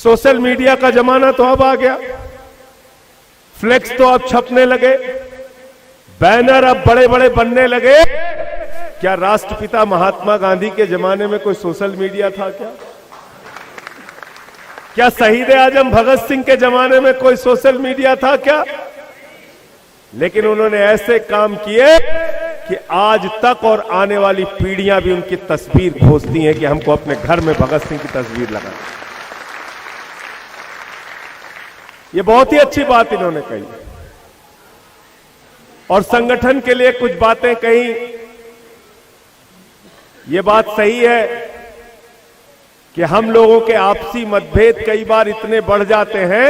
Social media का जमाना तो अब आ गया, फ्लेक्स तो अब छपने लगे, बैनर अब बड़े बड़े बनने लगे। क्या राष्ट्रपिता महात्मा गांधी के जमाने में कोई सोशल मीडिया था क्या? क्या शहीद आजम भगत सिंह के जमाने में कोई सोशल मीडिया था क्या? लेकिन उन्होंने ऐसे काम किए कि आज तक और आने वाली पीढ़ियां भी उनकी तस्वीर खोजती हैं कि हमको अपने घर में भगत सिंह की तस्वीर लगानी। ये बहुत ही अच्छी बात इन्होंने कही और संगठन के लिए कुछ बातें कही। ये बात सही है कि हम लोगों के आपसी मतभेद कई बार इतने बढ़ जाते हैं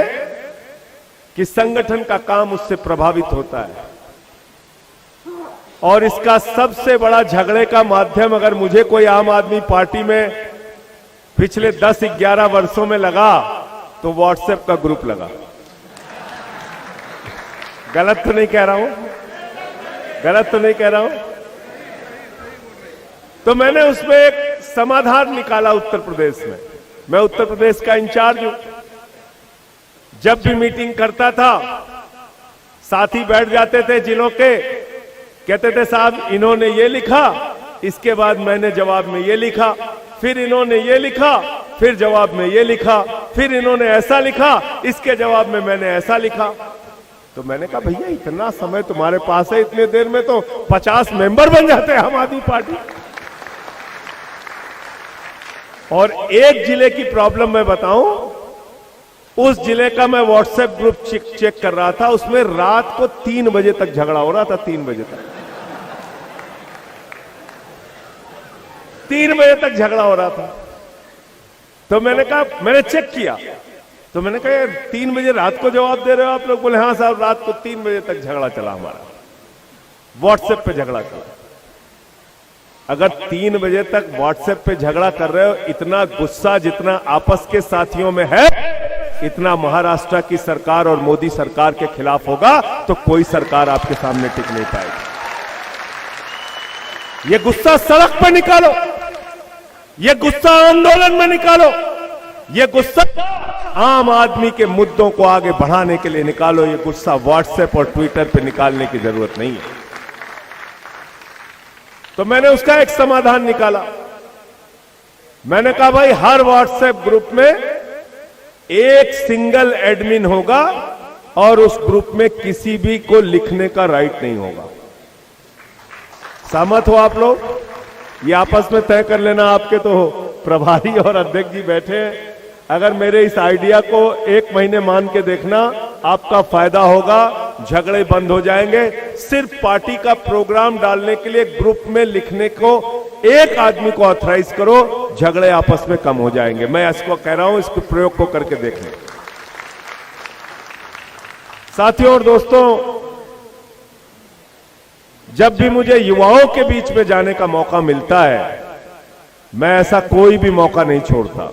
कि संगठन का काम उससे प्रभावित होता है। और इसका सबसे बड़ा झगड़े का माध्यम अगर मुझे कोई आम आदमी पार्टी में पिछले 10-11 वर्षों में लगा तो व्हाट्सएप का ग्रुप लगा। गलत तो नहीं कह रहा हूं? गलत तो नहीं कह रहा हूं? तो मैंने उसमें एक समाधान निकाला उत्तर प्रदेश में। मैं उत्तर प्रदेश का इंचार्ज हूं। जब भी मीटिंग करता था, साथी बैठ जाते थे जिलों के, कहते थे साहब इन्होंने ये लिखा, इसके बाद मैंने जवाब में ये लिखा, फिर इन्होंने ये लिखा, फिर जवाब में ये लिखा, फिर इन्होंने ऐसा लिखा, इसके जवाब में मैंने ऐसा लिखा। तो मैंने कहा भैया इतना समय तुम्हारे पास है, इतने देर में तो 50 मेंबर बन जाते हैं आम आदमी पार्टी। और एक जिले की प्रॉब्लम मैं बताऊं, उस जिले का मैं व्हाट्सएप ग्रुप चेक कर रहा था, उसमें रात को 3 बजे तक झगड़ा हो रहा था। 3 बजे तक 3 बजे तक झगड़ा हो रहा था। तो मैंने कहा, मैंने चेक किया तो मैंने कहा यार 3 बजे रात को जवाब दे रहे हो आप लोग? बोले हाँ साहब रात को 3 बजे तक झगड़ा चला हमारा, व्हाट्सएप पे झगड़ा चला। अगर 3 बजे तक व्हाट्सएप पे झगड़ा कर रहे हो, इतना गुस्सा जितना आपस के साथियों में है, इतना महाराष्ट्र की सरकार और मोदी सरकार के खिलाफ होगा तो कोई सरकार आपके सामने टिक नहीं पाएगी। ये गुस्सा सड़क पर निकालो, ये गुस्सा आंदोलन में निकालो, ये गुस्सा आम आदमी के मुद्दों को आगे बढ़ाने के लिए निकालो। ये गुस्सा व्हाट्सएप और ट्विटर पे निकालने की जरूरत नहीं है। तो मैंने उसका एक समाधान निकाला। मैंने कहा भाई हर व्हाट्सएप ग्रुप में एक सिंगल एडमिन होगा और उस ग्रुप में किसी भी को लिखने का राइट नहीं होगा। सहमत हो आप लोग? ये आपस में तय कर लेना। आपके तो प्रभारी और अध्यक्ष जी बैठे हैं, अगर मेरे इस आइडिया को 1 महीने मान के देखना, आपका फायदा होगा, झगड़े बंद हो जाएंगे। सिर्फ पार्टी का प्रोग्राम डालने के लिए ग्रुप में लिखने को एक आदमी को ऑथराइज करो, झगड़े आपस में कम हो जाएंगे। मैं इसको कह रहा हूं, इसको प्रयोग को करके देखें। साथियों और दोस्तों, जब भी मुझे युवाओं के बीच में जाने का मौका मिलता है, मैं ऐसा कोई भी मौका नहीं छोड़ता,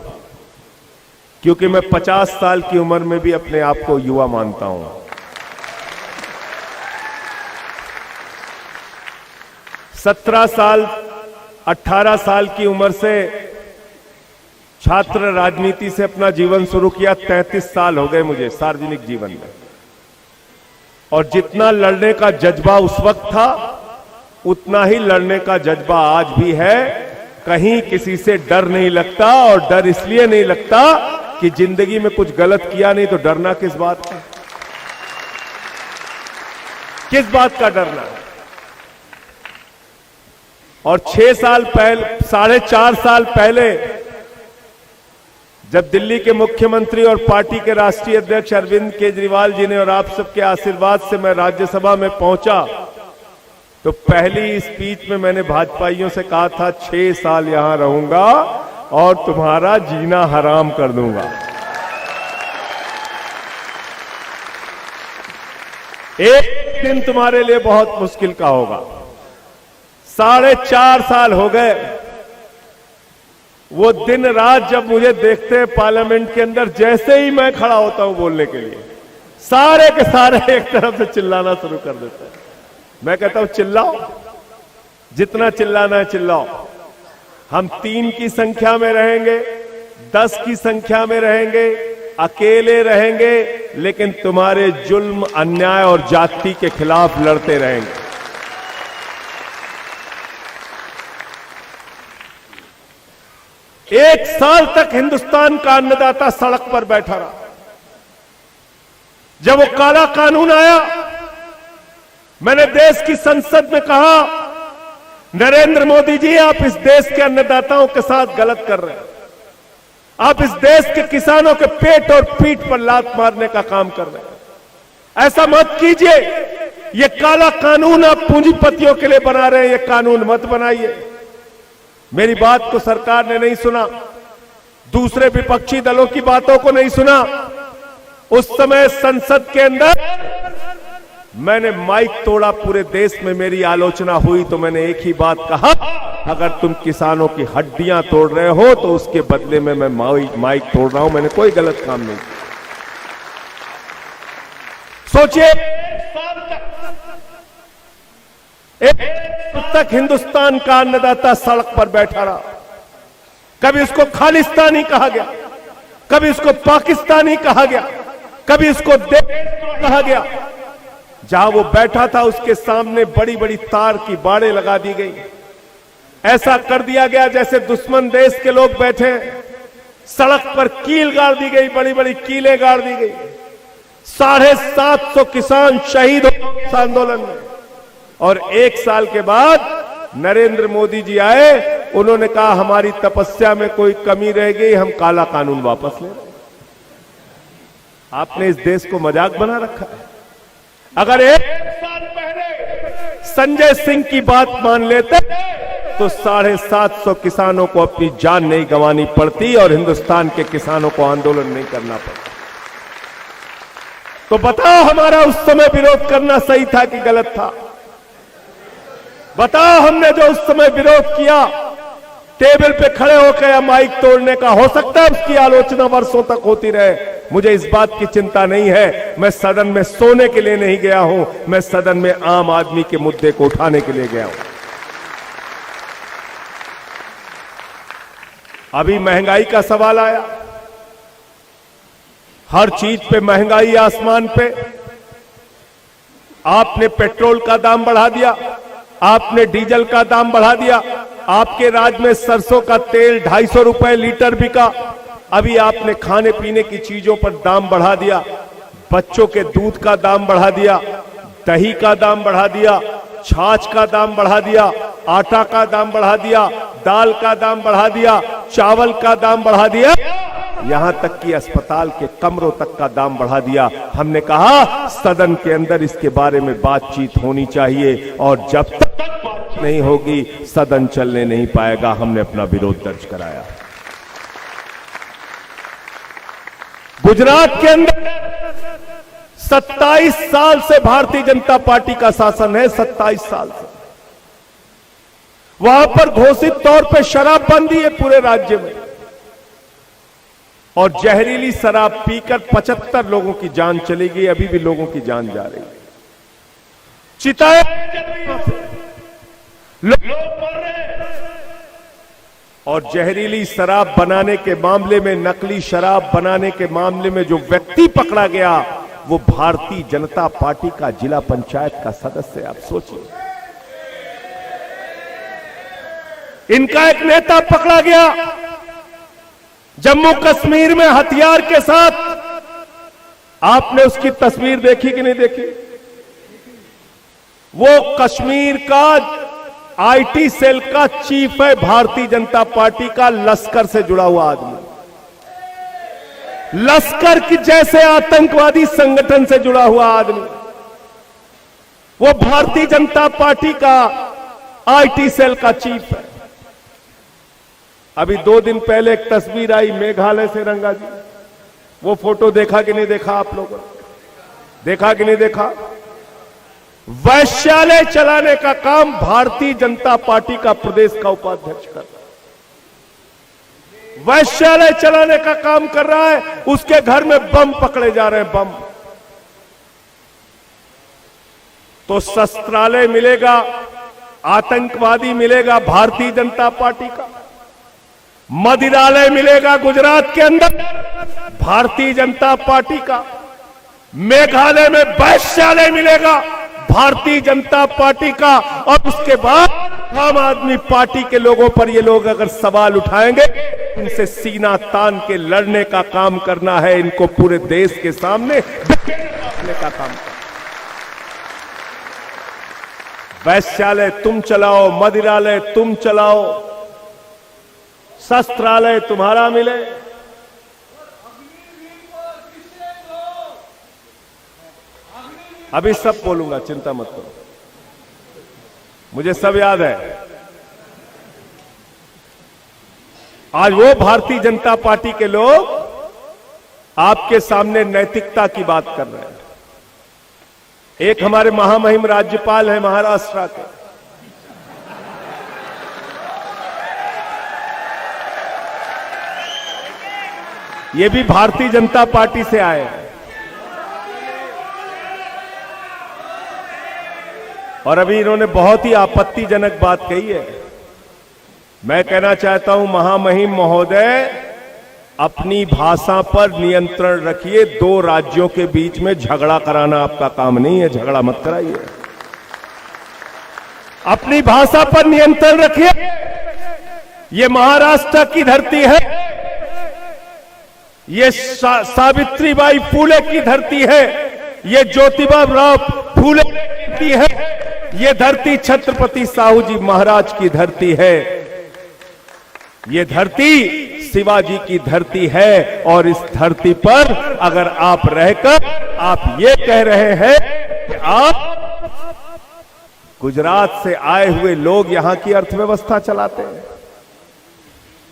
क्योंकि मैं 50 साल की उम्र में भी अपने आप को युवा मानता हूं। सत्रह साल 18 साल की उम्र से छात्र राजनीति से अपना जीवन शुरू किया। 33 साल हो गए मुझे सार्वजनिक जीवन में, और जितना लड़ने का जज्बा उस वक्त था, उतना ही लड़ने का जज्बा आज भी है। कहीं किसी से डर नहीं लगता, और डर इसलिए नहीं लगता कि जिंदगी में कुछ गलत किया नहीं, तो डरना किस बात का? किस बात का डरना? और 6 साल पहले, 4.5 साल पहले, जब दिल्ली के मुख्यमंत्री और पार्टी के राष्ट्रीय अध्यक्ष अरविंद केजरीवाल जी ने और आप सबके आशीर्वाद से मैं राज्यसभा में पहुंचा, तो पहली स्पीच में मैंने भाजपाइयों से कहा था 6 साल यहां रहूंगा और तुम्हारा जीना हराम कर दूंगा। एक दिन तुम्हारे लिए बहुत मुश्किल का होगा। 4.5 साल हो गए। वो दिन रात जब मुझे देखते हैं पार्लियामेंट के अंदर, जैसे ही मैं खड़ा होता हूं बोलने के लिए, सारे के सारे एक तरफ से चिल्लाना शुरू कर देते हैं। मैं कहता हूं चिल्लाओ, जितना चिल्लाना है चिल्लाओ। हम 3 की संख्या में रहेंगे, 10 की संख्या में रहेंगे, अकेले रहेंगे, लेकिन तुम्हारे जुल्म, अन्याय और जाति के खिलाफ लड़ते रहेंगे। एक साल तक हिंदुस्तान का अन्नदाता सड़क पर बैठा रहा। जब वो काला कानून आया, मैंने देश की संसद में कहा, नरेंद्र मोदी जी, आप इस देश के अन्नदाताओं के साथ गलत कर रहे हैं। आप इस देश के किसानों के पेट और पीठ पर लात मारने का काम कर रहे हैं। ऐसा मत कीजिए। ये काला कानून आप पूंजीपतियों के लिए बना रहे हैं, ये कानून मत बनाइए। मेरी बात को सरकार ने नहीं सुना, दूसरे विपक्षी दलों की बातों को नहीं सुना। उस समय संसद के अंदर मैंने माइक तोड़ा, पूरे देश में मेरी आलोचना हुई, तो मैंने एक ही बात कहा, अगर तुम किसानों की हड्डियां तोड़ रहे हो तो उसके बदले में मैं माइक तोड़ रहा हूं। मैंने कोई गलत काम नहीं किया। सोचिए, अब तक हिंदुस्तान का अन्नदाता सड़क पर बैठा रहा। कभी उसको खालिस्तानी कहा गया, कभी उसको पाकिस्तानी कहा गया, कभी उसको देश कहा गया। जहां वो बैठा था उसके सामने बड़ी बड़ी तार की बाड़ें लगा दी गई। ऐसा कर दिया गया जैसे दुश्मन देश के लोग बैठे। सड़क पर कील गाड़ दी गई, बड़ी बड़ी कीलें गाड़ दी गई। 750 किसान शहीद हो इस आंदोलन में। और एक साल के बाद नरेंद्र मोदी जी आए, उन्होंने कहा हमारी तपस्या में कोई कमी रह गई, हम काला कानून वापस ले रहे हैं। आपने इस देश को मजाक बना रखा है। अगर एक साल पहले संजय सिंह की बात मान लेते तो 750 किसानों को अपनी जान नहीं गंवानी पड़ती और हिंदुस्तान के किसानों को आंदोलन नहीं करना पड़ता। तो बताओ, हमारा उस समय विरोध करना सही था कि गलत था? बताओ, हमने जो उस समय विरोध किया, टेबल पे खड़े होकर या माइक तोड़ने का, हो सकता है उसकी आलोचना वर्षों तक होती रहे। मुझे इस बात की चिंता नहीं है। मैं सदन में सोने के लिए नहीं गया हूं, मैं सदन में आम आदमी के मुद्दे को उठाने के लिए गया हूं। अभी महंगाई का सवाल आया। हर चीज पे महंगाई, आसमान पे। आपने पेट्रोल का दाम बढ़ा दिया, आपने डीजल का दाम बढ़ा दिया। आपके राज्य में सरसों का तेल 250 रुपए लीटर बिका। अभी आपने खाने पीने की चीजों पर दाम बढ़ा दिया। बच्चों के दूध का दाम बढ़ा दिया, दही का दाम बढ़ा दिया, छाछ का दाम बढ़ा दिया, आटा का दाम बढ़ा दिया, दाल का दाम बढ़ा दिया, चावल का दाम बढ़ा दिया, यहां तक कि अस्पताल के कमरों तक का दाम बढ़ा दिया। हमने कहा सदन के अंदर इसके बारे में बातचीत होनी चाहिए, और जब तक बात नहीं होगी सदन चलने नहीं पाएगा। हमने अपना विरोध दर्ज कराया। गुजरात के अंदर 27 साल से भारतीय जनता पार्टी का शासन है। 27 साल से वहां पर घोषित तौर पे शराबबंदी है पूरे राज्य में, और जहरीली शराब पीकर 75 लोगों की जान चली गई। अभी भी लोगों की जान जा रही है। चिताएं लोग मर रहे हैं। और जहरीली शराब बनाने के मामले में, नकली शराब बनाने के मामले में जो व्यक्ति पकड़ा गया, वो भारतीय जनता पार्टी का जिला पंचायत का सदस्य है। आप सोचिए, इनका एक नेता पकड़ा गया जम्मू कश्मीर में हथियार के साथ। आपने उसकी तस्वीर देखी कि नहीं देखी? वो कश्मीर का आईटी सेल का चीफ है, भारतीय जनता पार्टी का लश्कर से जुड़ा हुआ आदमी। लश्कर की जैसे आतंकवादी संगठन से जुड़ा हुआ आदमी, वो भारतीय जनता पार्टी का आईटी सेल का चीफ है। अभी 2 दिन पहले एक तस्वीर आई मेघालय से, रंगा जी, वो फोटो देखा कि नहीं देखा? आप लोगों ने देखा कि नहीं देखा? वैश्यालय चलाने का काम भारतीय जनता पार्टी का प्रदेश का उपाध्यक्ष कर रहा है। वैश्यालय चलाने का काम कर रहा है। उसके घर में बम पकड़े जा रहे हैं, बम। तो शस्त्रालय मिलेगा, आतंकवादी मिलेगा भारतीय जनता पार्टी का। मदिरालय मिलेगा गुजरात के अंदर भारतीय जनता पार्टी का, मेघालय में वैश्यालय मिलेगा भारतीय जनता पार्टी का, और उसके बाद आम आदमी पार्टी के लोगों पर ये लोग अगर सवाल उठाएंगे, इनसे सीना तान के लड़ने का काम करना है, इनको पूरे देश के सामने रखने का काम करना। वैश्यालय तुम चलाओ, मदिरालय तुम चलाओ, शस्त्रालय तुम्हारा मिले, अभी सब बोलूंगा, चिंता मत करो, मुझे सब याद है। आज वो भारतीय जनता पार्टी के लोग आपके सामने नैतिकता की बात कर रहे हैं। एक हमारे महामहिम राज्यपाल है महाराष्ट्र के, ये भी भारतीय जनता पार्टी से आए हैं, और अभी इन्होंने बहुत ही आपत्तिजनक बात कही है। मैं कहना चाहता हूं महामहिम महोदय, अपनी भाषा पर नियंत्रण रखिए। दो राज्यों के बीच में झगड़ा कराना आपका काम नहीं है, झगड़ा मत कराइए। अपनी भाषा पर नियंत्रण रखिए। ये महाराष्ट्र की धरती है, ये सावित्रीबाई फूले की धरती है, ये ज्योतिबा फूले की धरती है, ये धरती छत्रपति साहू जी महाराज की धरती है, ये धरती शिवाजी की धरती है। और इस धरती पर अगर आप रहकर आप ये कह रहे हैं कि आप गुजरात से आए हुए लोग यहां की अर्थव्यवस्था चलाते हैं,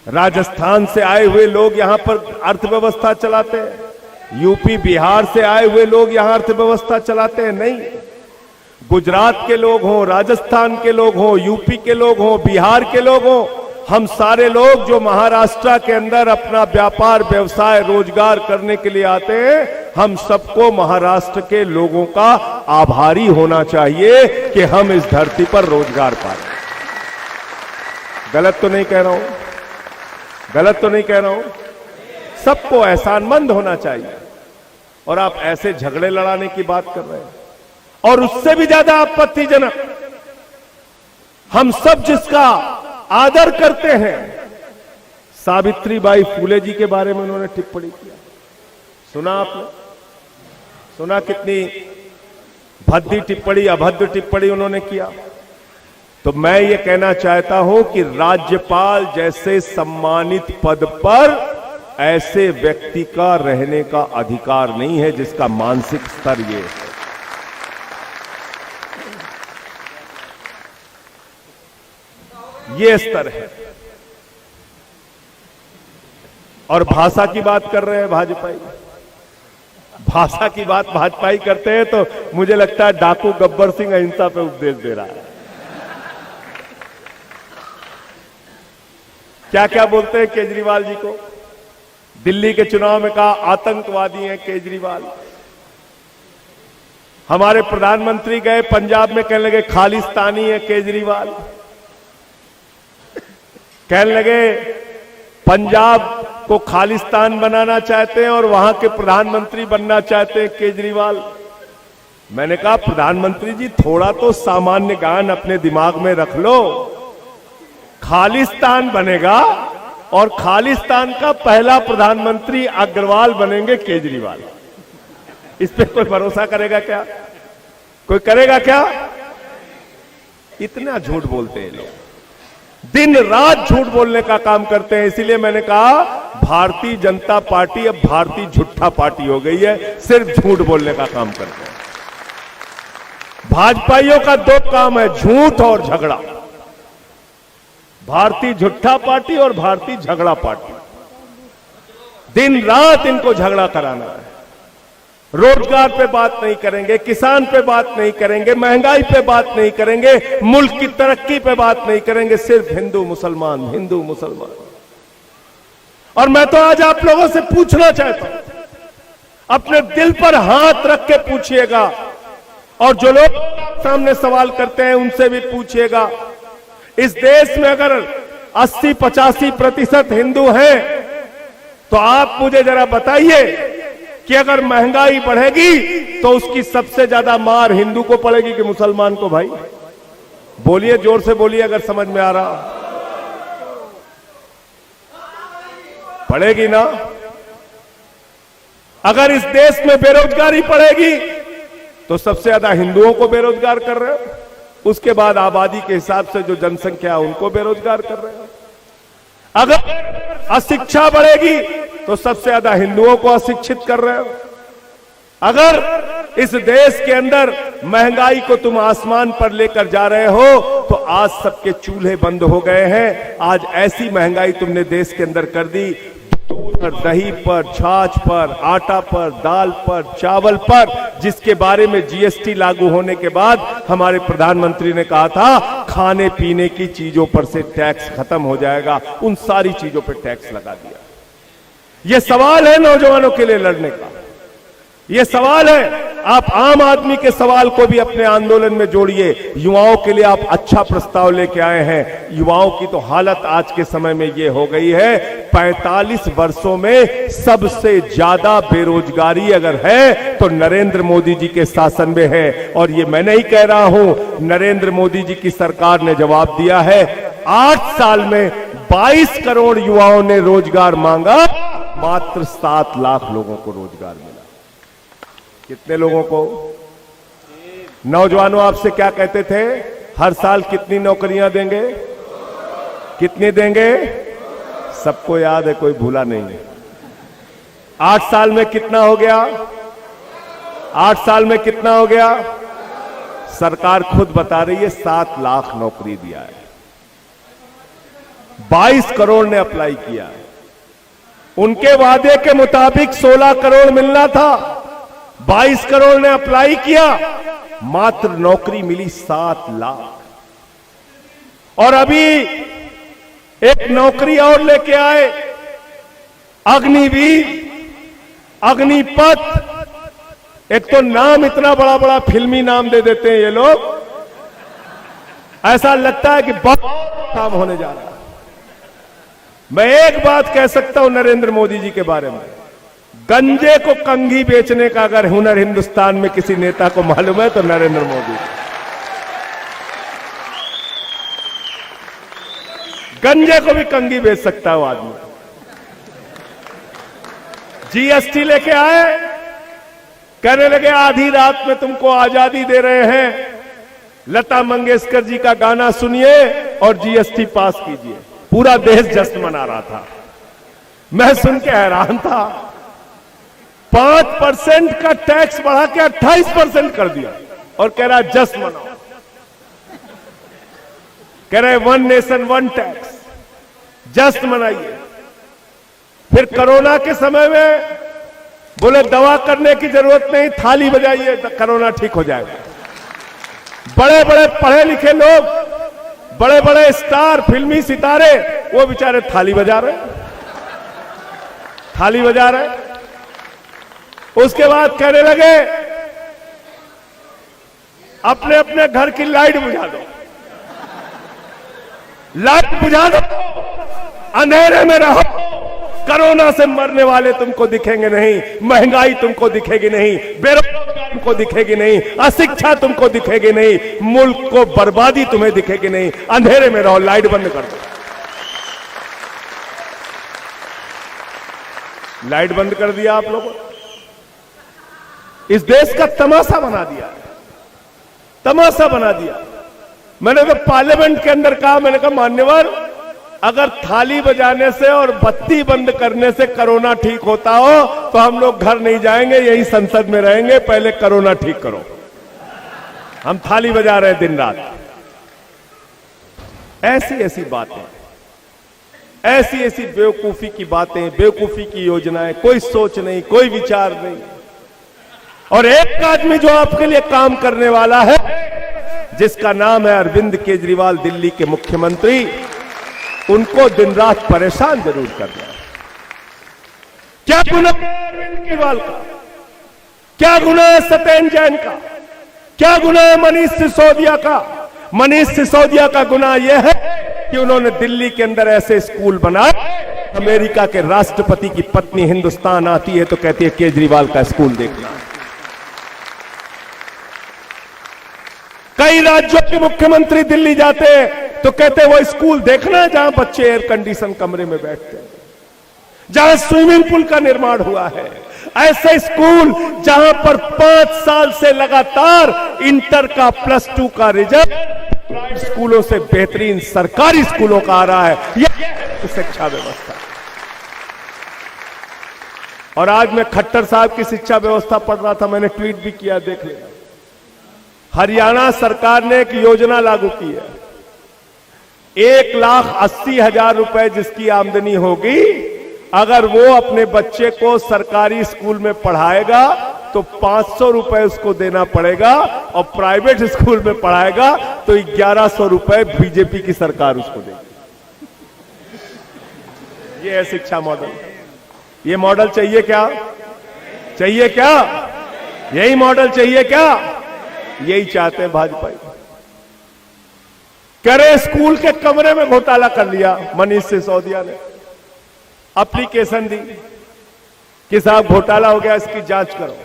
राजस्थान से आए हुए लोग यहां पर अर्थव्यवस्था चलाते हैं, यूपी बिहार से आए हुए लोग यहां अर्थव्यवस्था चलाते हैं, नहीं। गुजरात के लोग हों, राजस्थान के लोग हों, यूपी के लोग हों, बिहार के लोग हों, हम सारे लोग जो महाराष्ट्र के अंदर अपना व्यापार व्यवसाय रोजगार करने के लिए आते हैं, हम सबको महाराष्ट्र के लोगों का आभारी होना चाहिए कि हम इस धरती पर रोजगार पाए। गलत तो नहीं कह रहा हूं, गलत तो नहीं कह रहा हूं, सबको एहसानमंद होना चाहिए। और आप ऐसे झगड़े लड़ाने की बात कर रहे हैं, और उससे भी ज्यादा आपत्तिजनक, हम सब जिसका आदर करते हैं, सावित्रीबाई फूले जी के बारे में उन्होंने टिप्पणी किया। सुना आपने? सुना कितनी भद्दी टिप्पणी, अभद्र टिप्पणी उन्होंने किया। तो मैं ये कहना चाहता हूं कि राज्यपाल जैसे सम्मानित पद पर ऐसे व्यक्ति का रहने का अधिकार नहीं है जिसका मानसिक स्तर ये है। ये स्तर है। और भाषा की बात कर रहे हैं भाजपाई, भाषा की बात भाजपाई करते हैं तो मुझे लगता है डाकू गब्बर सिंह अहिंसा पे उपदेश दे रहा है। क्या क्या बोलते हैं केजरीवाल जी को, दिल्ली के चुनाव में कहा आतंकवादी हैं केजरीवाल। हमारे प्रधानमंत्री गए पंजाब में, कहने लगे खालिस्तानी है केजरीवाल। कहने लगे पंजाब को खालिस्तान बनाना चाहते हैं और वहां के प्रधानमंत्री बनना चाहते हैं केजरीवाल। मैंने कहा प्रधानमंत्री जी थोड़ा तो सामान्य ज्ञान अपने दिमाग में रख लो। खालिस्तान बनेगा और खालिस्तान का पहला प्रधानमंत्री अग्रवाल बनेंगे केजरीवाल। इस पे कोई भरोसा करेगा क्या? कोई करेगा क्या? इतना झूठ बोलते हैं लोग, दिन रात झूठ बोलने का काम करते हैं। इसीलिए मैंने कहा भारतीय जनता पार्टी अब भारतीय झूठा पार्टी हो गई है, सिर्फ झूठ बोलने का काम करते हैं। भाजपाइयों का दो काम है, झूठ और झगड़ा। भारतीय झूठा पार्टी और भारतीय झगड़ा पार्टी, दिन रात इनको झगड़ा कराना है। रोजगार पे बात नहीं करेंगे, किसान पे बात नहीं करेंगे, महंगाई पे बात नहीं करेंगे, मुल्क की तरक्की पे बात नहीं करेंगे, सिर्फ हिंदू मुसलमान, हिंदू मुसलमान। और मैं तो आज आप लोगों से पूछना चाहता हूं, अपने दिल पर हाथ रख के पूछिएगा, और जो लोग सामने सवाल करते हैं उनसे भी पूछिएगा। इस देश में अगर 80-85% हिंदू हैं, तो आप मुझे जरा बताइए कि अगर महंगाई बढ़ेगी तो उसकी सबसे ज्यादा मार हिंदू को पड़ेगी कि मुसलमान को? भाई बोलिए, जोर से बोलिए अगर समझ में आ रहा। पड़ेगी ना। अगर इस देश में बेरोजगारी पड़ेगी तो सबसे ज्यादा हिंदुओं को बेरोजगार कर रहे हो, उसके बाद आबादी के हिसाब से जो जनसंख्या है उनको बेरोजगार कर रहे हो। अगर अशिक्षा बढ़ेगी तो सबसे ज्यादा हिंदुओं को अशिक्षित कर रहे हो। अगर इस देश के अंदर महंगाई को तुम आसमान पर लेकर जा रहे हो तो आज सबके चूल्हे बंद हो गए हैं। आज ऐसी महंगाई तुमने देश के अंदर कर दी, दूध पर, दही पर, छाछ पर, आटा पर, दाल पर, चावल पर, जिसके बारे में जीएसटी लागू होने के बाद हमारे प्रधानमंत्री ने कहा था खाने पीने की चीजों पर से टैक्स खत्म हो जाएगा, उन सारी चीजों पर टैक्स लगा दिया। यह सवाल है नौजवानों के लिए लड़ने का, यह सवाल है। आप आम आदमी के सवाल को भी अपने आंदोलन में जोड़िए। युवाओं के लिए आप अच्छा प्रस्ताव लेके आए हैं। युवाओं की तो हालत आज के समय में यह हो गई है, 45 वर्षों में सबसे ज्यादा बेरोजगारी अगर है तो नरेंद्र मोदी जी के शासन में है। और ये मैं नहीं कह रहा हूं, नरेंद्र मोदी जी की सरकार ने जवाब दिया है। 8 साल में 22 करोड़ युवाओं ने रोजगार मांगा, मात्र 7 लाख लोगों को रोजगार मिला। कितने लोगों को? नौजवानों आपसे क्या कहते थे? हर साल कितनी नौकरियां देंगे? कितनी देंगे? सबको याद है, कोई भूला नहीं है। 8 साल में कितना हो गया? 8 साल में कितना हो गया? सरकार खुद बता रही है 7 लाख नौकरी दिया है। 22 करोड़ ने अप्लाई किया है। उनके वादे के मुताबिक 16 करोड़ मिलना था, 22 करोड़ ने अप्लाई किया, मात्र नौकरी मिली 7 लाख। और अभी एक नौकरी और लेके आए, अग्निवीर, अग्निपथ। एक तो नाम इतना बड़ा बड़ा फिल्मी नाम दे देते हैं ये लोग, ऐसा लगता है कि बहुत काम होने जा रहा है। मैं एक बात कह सकता हूं नरेंद्र मोदी जी के बारे में, गंजे को कंघी बेचने का अगर हुनर हिंदुस्तान में किसी नेता को मालूम है तो नरेंद्र मोदी। गंजे को भी कंघी बेच सकता है वो आदमी। जीएसटी लेके आए, कहने लगे आधी रात में तुमको आजादी दे रहे हैं, लता मंगेशकर जी का गाना सुनिए और जीएसटी पास कीजिए। पूरा देश जश्न मना रहा था। मैं सुन के हैरान था। 5% का टैक्स बढ़ा के 28% कर दिया और कह रहा जश्न मनाओ। कह रहे 1 नेशन 1 टैक्स, जश्न मनाइए। फिर कोरोना के समय में बोले दवा करने की जरूरत नहीं, थाली बजाइए कोरोना ठीक हो जाएगा। बड़े बड़े पढ़े लिखे लोग, बड़े बड़े स्टार, फिल्मी सितारे, वो बेचारे थाली बजा रहे, थाली बजा रहे। उसके बाद कहने लगे अपने अपने घर की लाइट बुझा दो, लाइट बुझा दो, अंधेरे में रहो। कोरोना से मरने वाले तुमको दिखेंगे नहीं, महंगाई तुमको दिखेगी नहीं, बेरोजगारी तुमको दिखेगी नहीं, अशिक्षा तुमको दिखेगी नहीं, मुल्क को बर्बादी तुम्हें दिखेगी नहीं। अंधेरे में रहो, लाइट बंद कर दो। लाइट बंद कर दिया आप लोगों, इस देश का तमाशा बना दिया, तमाशा बना दिया। मैंने तो पार्लियामेंट के अंदर कहा, मैंने कहा मान्यवर, अगर थाली बजाने से और बत्ती बंद करने से कोरोना ठीक होता हो तो हम लोग घर नहीं जाएंगे, यही संसद में रहेंगे। पहले कोरोना ठीक करो। हम थाली बजा रहे दिन रात। ऐसी ऐसी बातें, ऐसी ऐसी बेवकूफी की बातें, बेवकूफी की योजनाएं, कोई सोच नहीं, कोई विचार नहीं। और एक आदमी जो आपके लिए काम करने वाला है, जिसका नाम है अरविंद केजरीवाल, दिल्ली के मुख्यमंत्री, उनको दिन रात परेशान जरूर कर रहा है। क्या गुनाह है अरविंद केजरीवाल का? क्या गुनाह है सत्येंद्र जैन का? क्या गुनाह है मनीष सिसोदिया का? मनीष सिसोदिया का गुनाह यह है कि उन्होंने दिल्ली के अंदर ऐसे स्कूल बनाए। अमेरिका के राष्ट्रपति की पत्नी हिंदुस्तान आती है तो कहती है केजरीवाल का स्कूल देखना। कई राज्यों के मुख्यमंत्री दिल्ली जाते हैं तो कहते हैं वो स्कूल देखना है जहां बच्चे एयर कंडीशन कमरे में बैठते हैं, जहां स्विमिंग पूल का निर्माण हुआ है। ऐसे स्कूल जहां पर 5 साल से लगातार इंटर का +2 का रिजल्ट प्राइवेट स्कूलों से बेहतरीन सरकारी स्कूलों का आ रहा है, यह शिक्षा व्यवस्था। और आज मैं खट्टर साहब की शिक्षा व्यवस्था पढ़ रहा था, मैंने ट्वीट भी किया, देख लेना। हरियाणा सरकार ने एक योजना लागू की है, 1,80,000 रुपए जिसकी आमदनी होगी, अगर वो अपने बच्चे को सरकारी स्कूल में पढ़ाएगा तो 500 रुपए उसको देना पड़ेगा, और प्राइवेट स्कूल में पढ़ाएगा तो 1100 रुपए बीजेपी की सरकार उसको देगी। ये है शिक्षा मॉडल। ये मॉडल चाहिए क्या? चाहिए क्या? यही मॉडल चाहिए क्या? यही चाहते हैं भाजपा। करे स्कूल के कमरे में घोटाला कर लिया मनीष सिसोदिया ने, एप्लीकेशन दी कि साहब घोटाला हो गया, इसकी जांच करो।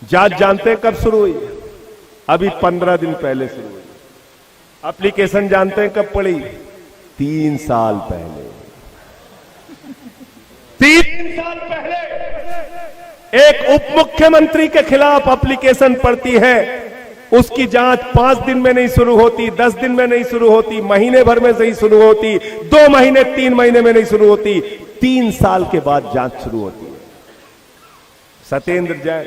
जांच जानते हैं कब शुरू हुई? अभी 15 दिन पहले शुरू हुई। एप्लीकेशन जानते हैं कब पड़ी? 3 साल पहले। 3 साल पहले एक उप मुख्यमंत्री के खिलाफ एप्लीकेशन पड़ती है, उसकी जांच 5 दिन में नहीं शुरू होती, 10 दिन में नहीं शुरू होती, महीने भर में नहीं शुरू होती, 2 महीने 3 महीने में नहीं शुरू होती, 3 साल के बाद जांच शुरू होती है। सत्येंद्र जैन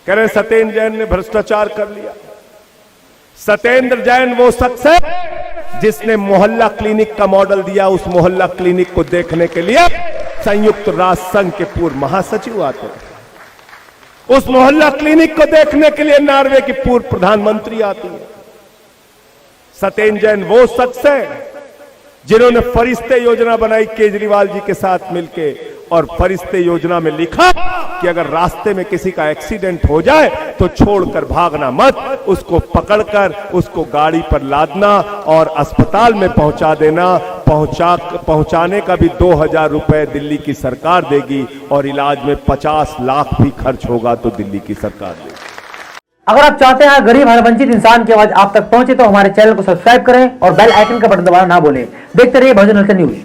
कह रहे सत्येंद्र जैन ने भ्रष्टाचार कर लिया। सत्येंद्र जैन वो शख्स है जिसने मोहल्ला क्लिनिक का मॉडल दिया। उस मोहल्ला क्लिनिक को देखने के लिए संयुक्त राष्ट्र संघ के पूर्व महासचिव आते हैं। उस मोहल्ला क्लिनिक को देखने के लिए नॉर्वे की पूर्व प्रधानमंत्री आती है। सत्येंद्र जैन वो शख्स है जिन्होंने फरिश्ते योजना बनाई केजरीवाल जी के साथ मिलके, और फरिश्ते योजना में लिखा कि अगर रास्ते में किसी का एक्सीडेंट हो जाए तो छोड़कर भागना मत, उसको पकड़कर उसको गाड़ी पर लादना और अस्पताल में पहुंचा देना। पहुंचाने का भी 2,000 रुपए दिल्ली की सरकार देगी, और इलाज में 50 लाख भी खर्च होगा तो दिल्ली की सरकार देगी। अगर आप चाहते हैं गरीब हर वंचित इंसान की आवाज आप तक पहुंचे तो हमारे चैनल को सब्सक्राइब करें और बेल आइकन का बटन दबाना ना भूलें। देखते रहिए बहुजन न्यूज।